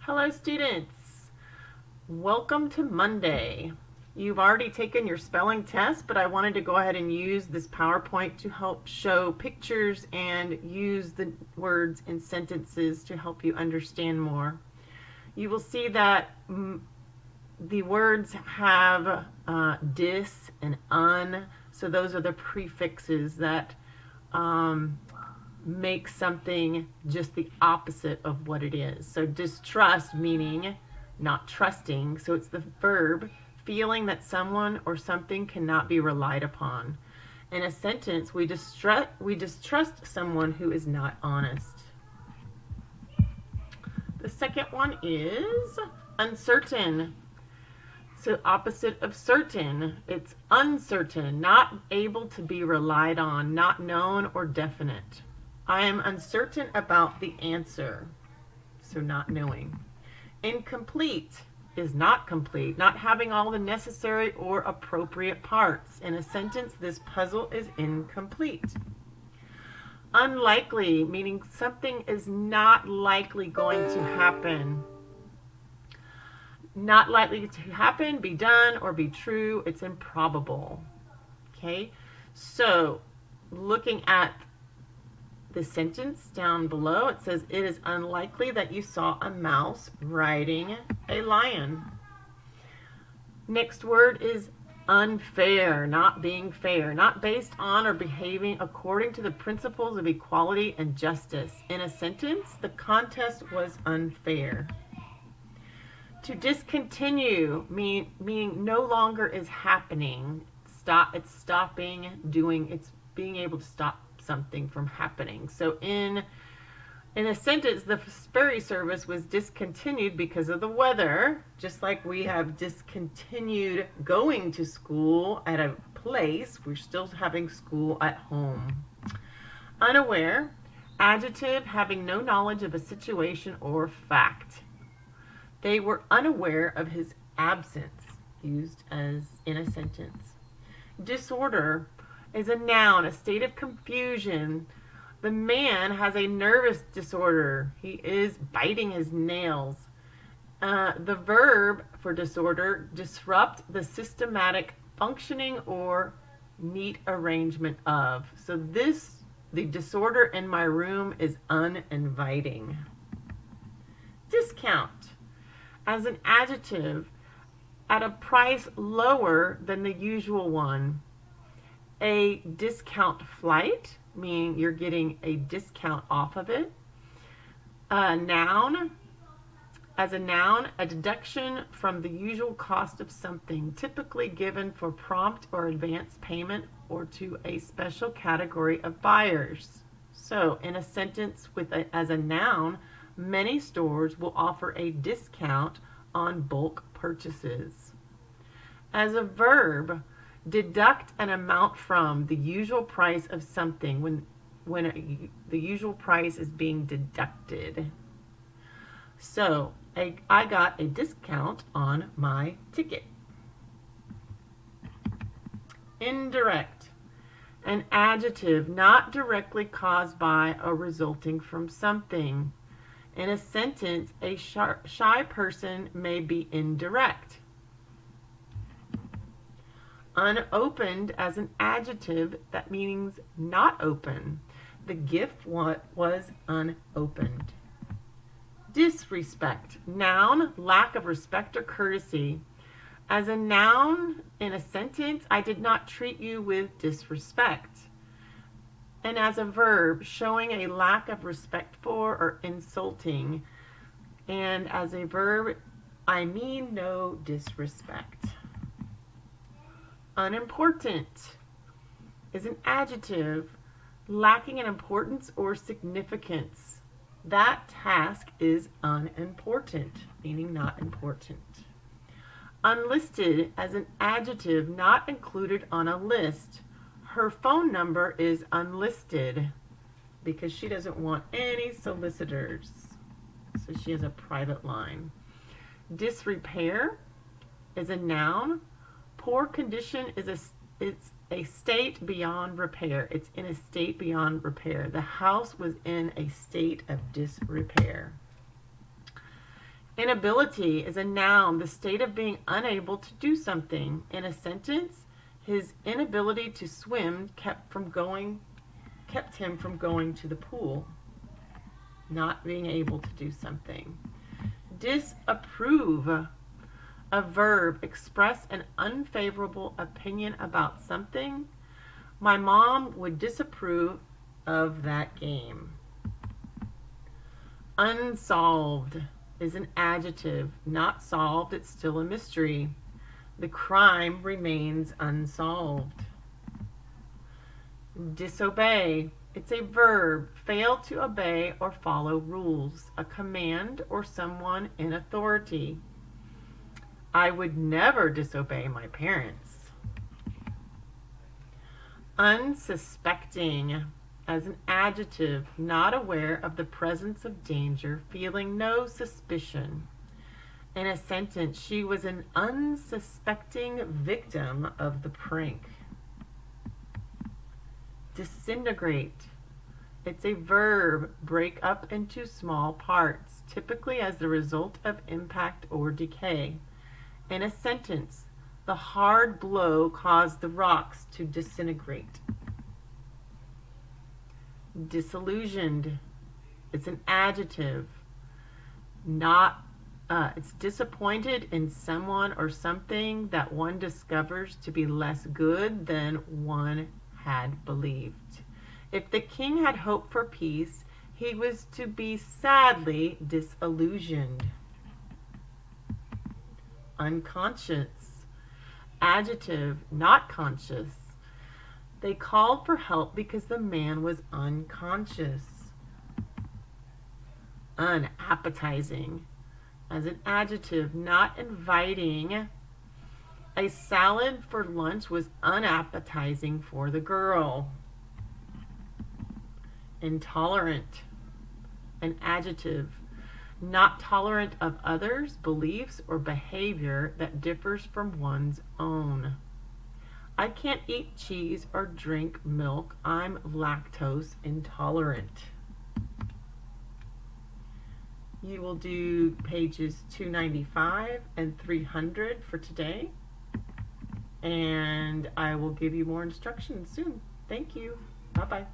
Hello students, welcome to Monday. You've already taken your spelling test, but I wanted to go ahead and use this PowerPoint to help show pictures and use the words in sentences to help you understand more. You will see that the words have dis and un, so those are the prefixes that make something just the opposite of what it is. So distrust meaning not trusting, so it's the verb feeling that someone or something cannot be relied upon. In a sentence, we distrust someone who is not honest. The second one is uncertain. So opposite of certain, it's uncertain, not able to be relied on, not known or definite. I am uncertain about the answer, so not knowing. Incomplete is not complete, not having all the necessary or appropriate parts. In a sentence, this puzzle is incomplete. Unlikely, meaning something is not likely going to happen. Not likely to happen, be done, or be true. It's improbable. Okay, so looking at the sentence down below, it says, it is unlikely that you saw a mouse riding a lion. Next word is unfair, not being fair, not based on or behaving according to the principles of equality and justice. In a sentence, the contest was unfair. To discontinue, meaning no longer is happening. It's stopping doing, it's being able to stop something from happening. So in a sentence, the ferry service was discontinued because of the weather, just like we have discontinued going to school at a place. We're still having school at home. Unaware, adjective, having no knowledge of a situation or fact. They were unaware of his absence, used as in a sentence. Disorder is a noun, a state of confusion. The man has a nervous disorder. He is biting his nails. The verb for disorder, disrupt the systematic functioning or neat arrangement of. So the disorder in my room is uninviting. Discount, as an adjective, at a price lower than the usual one. A discount flight, meaning you're getting a discount off of it. A noun, as a noun, a deduction from the usual cost of something, typically given for prompt or advance payment or to a special category of buyers. So in a sentence as a noun, many stores will offer a discount on bulk purchases. As a verb, deduct an amount from the usual price of something when the usual price is being deducted. So I got a discount on my ticket. Indirect, an adjective not directly caused by or resulting from something. In a sentence, a shy person may be indirect. Unopened, as an adjective that means not open. The gift was unopened. Disrespect, noun, lack of respect or courtesy. As a noun in a sentence, I did not treat you with disrespect. And as a verb, showing a lack of respect for or insulting. And as a verb, I mean no disrespect. Unimportant is an adjective lacking in importance or significance. That task is unimportant, meaning not important. Unlisted as an adjective not included on a list. Her phone number is unlisted because she doesn't want any solicitors. So she has a private line. Disrepair is a noun. Poor condition is it's a state beyond repair. It's in a state beyond repair. The house was in a state of disrepair. Inability is a noun, the state of being unable to do something. In a sentence, his inability to swim kept him from going to the pool. Not being able to do something. Disapprove, a verb, express an unfavorable opinion about something. My mom would disapprove of that game. Unsolved is an adjective. Not solved, it's still a mystery. The crime remains unsolved. Disobey. It's a verb. Fail to obey or follow rules, a command or someone in authority. I would never disobey my parents. Unsuspecting, as an adjective, not aware of the presence of danger, feeling no suspicion. In a sentence, she was an unsuspecting victim of the prank. Disintegrate. It's a verb, break up into small parts, typically as the result of impact or decay. In a sentence, the hard blow caused the rocks to disintegrate. Disillusioned. It's an adjective. It's disappointed in someone or something that one discovers to be less good than one had believed. If the king had hoped for peace, he was to be sadly disillusioned. Unconscious. Adjective, not conscious. They called for help because the man was unconscious. Unappetizing. As an adjective, not inviting. A salad for lunch was unappetizing for the girl. Intolerant. An adjective, not tolerant of others' beliefs or behavior that differs from one's own. I can't eat cheese or drink milk. I'm lactose intolerant. You will do pages 295 and 300 for today. And I will give you more instructions soon. Thank you. Bye-bye.